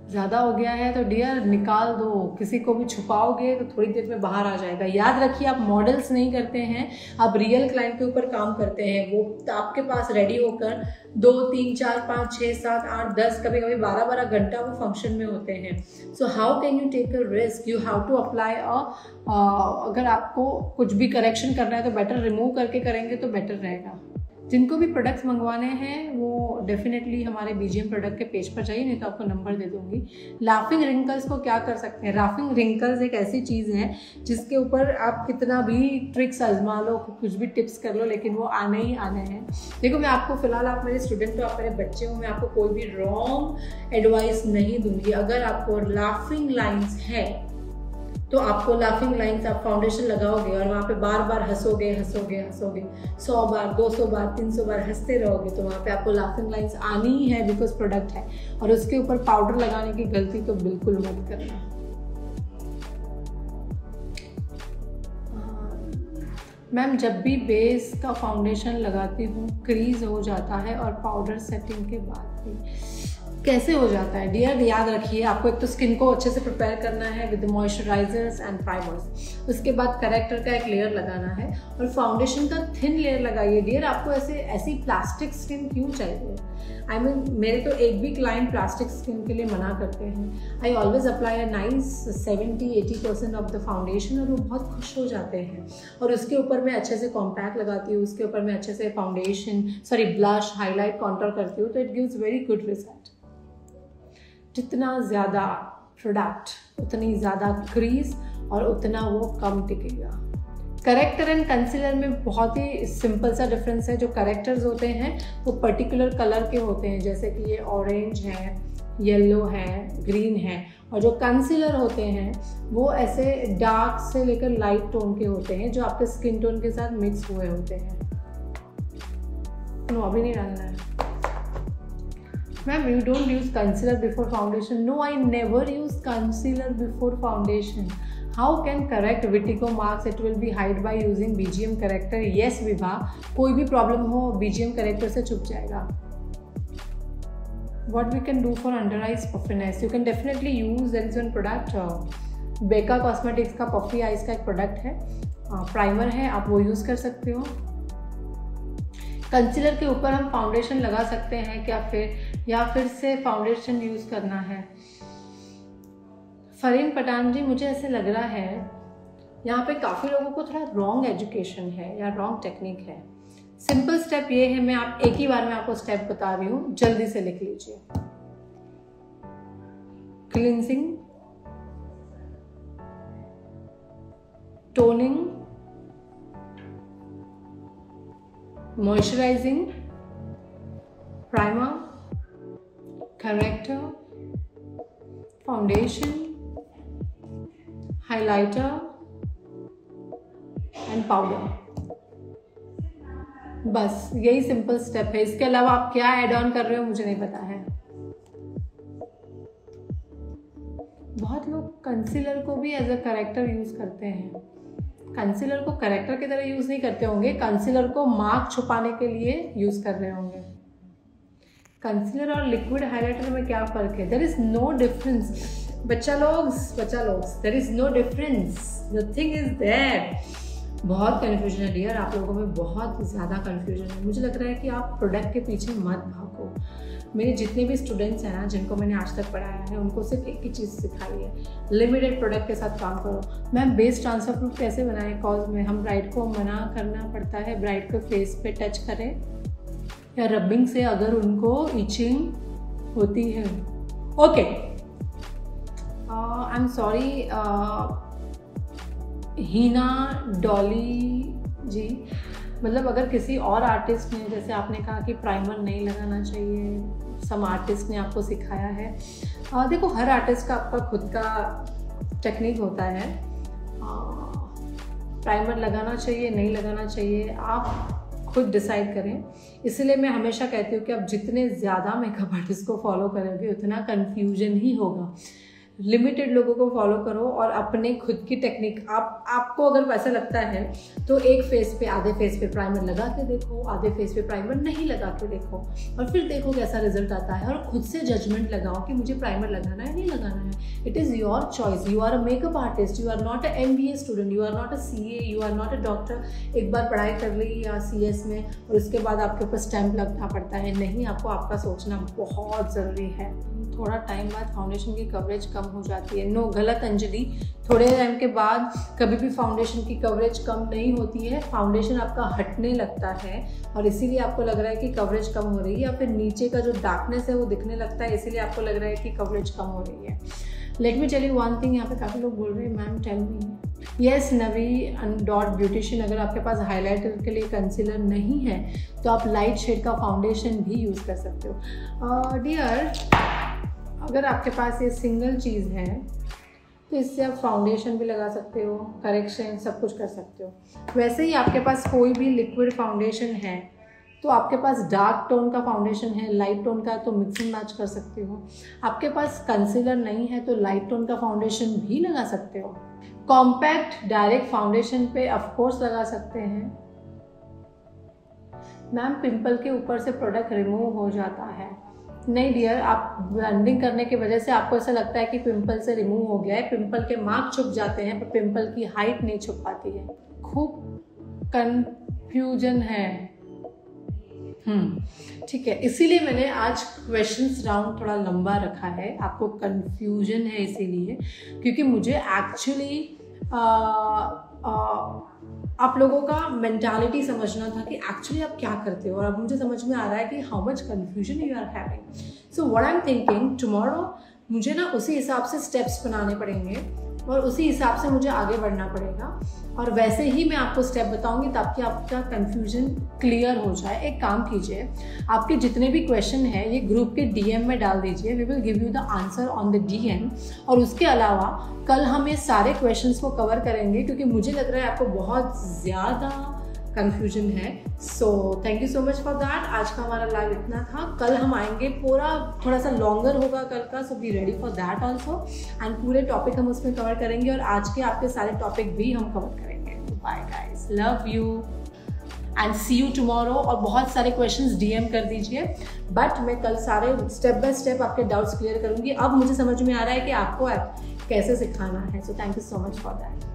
ज़्यादा हो गया है तो डियर निकाल दो, किसी को भी छुपाओगे तो थोड़ी देर में बाहर आ जाएगा। याद रखिए आप मॉडल्स नहीं करते हैं, आप रियल क्लाइंट के ऊपर काम करते हैं। वो आपके पास रेडी होकर 2, 3, 4, 5, 6, 7, 8, 10 कभी कभी 12 घंटा वो फंक्शन में होते हैं। So how can you take a risk? You have to apply अगर आपको कुछ भी करेक्शन करना है तो बेटर रिमूव करके करेंगे तो बेटर रहेगा। जिनको भी प्रोडक्ट्स मंगवाने हैं वो डेफिनेटली हमारे BGM प्रोडक्ट के पेज पर जाइए, नहीं तो आपको नंबर दे दूंगी। लाफिंग रिंकल्स को क्या कर सकते हैं? लाफिंग रिंकल्स एक ऐसी चीज़ है जिसके ऊपर आप कितना भी ट्रिक्स आजमा लो, कुछ भी टिप्स कर लो, लेकिन वो आने ही आने हैं। देखो मैं आपको फिलहाल, आप मेरे स्टूडेंट हो, आप मेरे बच्चे हो, मैं आपको कोई भी रॉन्ग एडवाइस नहीं दूंगी। अगर आपको लाफिंग लाइन्स है तो आपको लाफिंग लाइन्स, आप फाउंडेशन लगाओगे और वहाँ पे बार बार हंसोगे 100 बार, 200 बार, 300 बार हंसते रहोगे तो वहाँ पे आपको लाफिंग लाइन्स आनी ही है, बिकॉज प्रोडक्ट है। और उसके ऊपर पाउडर लगाने की गलती तो बिल्कुल मत करना। मैम जब भी बेस का फाउंडेशन लगाती हूँ क्रीज हो जाता है और पाउडर सेटिंग के बाद भी। कैसे हो जाता है डियर? याद रखिए आपको एक तो स्किन को अच्छे से प्रिपेयर करना है विद मॉइस्चराइजर्स एंड प्राइमर्स, उसके बाद करेक्टर का एक लेयर लगाना है और फाउंडेशन का थिन लेयर लगाइए। डियर आपको ऐसी प्लास्टिक स्किन क्यों चाहिए? I mean, मेरे तो एक भी क्लाइंट प्लास्टिक स्किन के लिए मना करते हैं। I always apply a nice 70-80% of the foundation और वो बहुत खुश हो जाते हैं। और उसके ऊपर मैं अच्छे से कॉम्पैक्ट लगाती हूँ, उसके ऊपर मैं अच्छे से ब्लश, हाईलाइट, कॉन्टोर करती हूँ, तो it gives very good result. जितना ज़्यादा प्रोडक्ट उतनी ज़्यादा क्रीज और उतना वो कम टिकेगा। करेक्टर एंड कंसीलर में बहुत ही सिंपल सा डिफरेंस है। जो करेक्टर्स होते हैं वो पर्टिकुलर कलर के होते हैं, जैसे कि ये ऑरेंज है, येलो है, ग्रीन है, और जो कंसीलर होते हैं वो ऐसे डार्क से लेकर लाइट टोन के होते हैं जो आपके स्किन टोन के साथ मिक्स हुए होते हैं। नो अभी नहीं डालना है ma'am. You don't use concealer before foundation? No, I never use concealer before foundation. How can correct vertigo marks? It will be hide by using BGM corrector. Yes Vibha, कोई भी प्रॉब्लम हो BGM corrector से छुप जाएगा। What we can do for under eyes puffiness? You can definitely use, there is one product, Becca Cosmetics का puffy eyes का एक product है, प्राइमर है, आप वो यूज़ कर सकते हो। कंसीलर के ऊपर हम फाउंडेशन लगा सकते हैं क्या फिर से फाउंडेशन यूज़ करना है? फरीन पठान जी, मुझे ऐसे लग रहा है यहाँ पे काफ़ी लोगों को थोड़ा रॉन्ग एजुकेशन है या रॉन्ग टेक्निक है। सिंपल स्टेप ये है, मैं आप एक ही बार में आपको स्टेप बता रही हूँ, जल्दी से लिख लीजिए। Cleansing, toning, moisturising, primer, character, foundation, highlighter and powder. बस यही सिंपल स्टेप है। इसके अलावा आप क्या ऐड ऑन कर रहे हो मुझे नहीं पता है। बहुत लोग कंसीलर को भी एज अ करेक्टर यूज करते हैं। कंसीलर को करेक्टर की तरह यूज नहीं करते होंगे, कंसीलर को मार्क छुपाने के लिए यूज कर रहे होंगे। कंसीलर और लिक्विड हाइलाइटर में क्या फर्क है? देयर इज नो डिफरेंस बच्चा लोग, there is no difference, nothing is there. बहुत कन्फ्यूजन है डियर, आप लोगों में बहुत ज़्यादा कन्फ्यूजन है। मुझे लग रहा है कि आप प्रोडक्ट के पीछे मत भागो। मेरे जितने भी स्टूडेंट्स हैं ना, जिनको मैंने आज तक पढ़ाया है, उनको सिर्फ एक ही चीज़ सिखाई है, लिमिटेड प्रोडक्ट के साथ काम करो। मैम बेस ट्रांसफर प्रूफ कैसे बनाएं? कॉज में हम ब्राइड को मना करना पड़ता है ब्राइड को फेस पे टच करें या रबिंग से अगर उनको इचिंग होती है। ओके, आई एम सॉरी हीना डॉली जी, मतलब अगर किसी और आर्टिस्ट ने, जैसे आपने कहा कि प्राइमर नहीं लगाना चाहिए, सम आर्टिस्ट ने आपको सिखाया है। देखो हर आर्टिस्ट का आपका खुद का टेक्निक होता है। प्राइमर लगाना चाहिए नहीं लगाना चाहिए, आप खुद डिसाइड करें। इसलिए मैं हमेशा कहती हूँ कि आप जितने ज़्यादा मेकअप आर्टिस्ट को फॉलो करोगे उतना कन्फ्यूजन ही होगा। लिमिटेड लोगों को फॉलो करो और अपने खुद की टेक्निक आपको अगर वैसा लगता है तो एक फेस पे आधे फेस पे प्राइमर लगा के देखो, आधे फेस पे प्राइमर नहीं लगा के देखो और फिर देखो कैसा रिजल्ट आता है और खुद से जजमेंट लगाओ कि मुझे प्राइमर लगाना है नहीं लगाना है। It is your choice. You are a makeup artist, you are not a MBA student, you are not a CA, you are not a doctor. एक बार पढ़ाई कर ली या CS में और उसके बाद आपके ऊपर स्टैम्प लगना पड़ता है, नहीं, आपको आपका सोचना बहुत ज़रूरी है। थोड़ा टाइम बाद फाउंडेशन की कवरेज कम हो जाती है। नो, गलत अंजलि, थोड़े टाइम के बाद कभी भी फाउंडेशन की कवरेज कम नहीं होती है। फाउंडेशन आपका हटने लगता है और इसीलिए आपको लग रहा है कि कवरेज कम हो रही है, या फिर नीचे का जो डार्कनेस है वो दिखने लगता है, इसीलिए आपको लग रहा है कि कवरेज कम हो रही है। Let me tell you one thing, यहाँ पे काफ़ी लोग बोल रहे हैं ma'am tell me. Yes Navi dot beautician, अगर आपके पास हाइलाइटर के लिए कंसीलर नहीं है तो आप लाइट शेड का फाउंडेशन भी यूज़ कर सकते हो। डियर, अगर आपके पास ये सिंगल चीज़ है तो इससे आप फाउंडेशन भी लगा सकते हो, करेक्शन सब कुछ कर सकते हो। वैसे ही आपके पास कोई भी लिक्विड फाउंडेशन है तो आपके पास डार्क टोन का फाउंडेशन है, लाइट टोन का, तो मिक्स एंड मैच कर सकते हो। आपके पास कंसीलर नहीं है तो लाइट टोन का फाउंडेशन भी लगा सकते हो। कॉम्पैक्ट डायरेक्ट फाउंडेशन पे ऑफकोर्स लगा सकते हैं। मैम पिंपल के ऊपर से प्रोडक्ट रिमूव हो जाता है। नहीं डियर, आप ब्लेंडिंग करने की वजह से आपको ऐसा लगता है कि पिंपल से रिमूव हो गया है। पिंपल के मार्क छुप जाते हैं पर पिंपल की हाइट नहीं छुप पाती है। खूब कंफ्यूजन है। ठीक है, इसीलिए मैंने आज क्वेश्चंस राउंड थोड़ा लंबा रखा है। आपको कंफ्यूजन है इसीलिए, क्योंकि मुझे एक्चुअली आप लोगों का मेंटालिटी समझना था कि एक्चुअली आप क्या करते हो, और अब मुझे समझ में आ रहा है कि how much confusion you are having. So what I am thinking, tomorrow मुझे ना उसी हिसाब से स्टेप्स बनाने पड़ेंगे और उसी हिसाब से मुझे आगे बढ़ना पड़ेगा, और वैसे ही मैं आपको स्टेप बताऊंगी ताकि आपका कंफ्यूजन क्लियर हो जाए। एक काम कीजिए, आपके जितने भी क्वेश्चन हैं ये ग्रुप के DM में डाल दीजिए। We will give you the answer on the DM। और उसके अलावा कल हम ये सारे क्वेश्चंस को कवर करेंगे, क्योंकि मुझे लग रहा है आपको बहुत ज़्यादा कंफ्यूजन है। So thank you so much for that. आज का हमारा लाइव इतना था। कल हम आएंगे, पूरा थोड़ा सा लॉन्गर होगा कल का, so be ready for that also. And पूरे टॉपिक हम उसमें कवर करेंगे और आज के आपके सारे टॉपिक भी हम कवर करेंगे। Bye guys, love you and see you tomorrow. और बहुत सारे क्वेश्चंस DM कर दीजिए, बट मैं कल सारे स्टेप बाय स्टेप आपके डाउट्स क्लियर करूंगी। अब मुझे समझ में आ रहा है कि आपको कैसे सिखाना है। So thank you so much for that.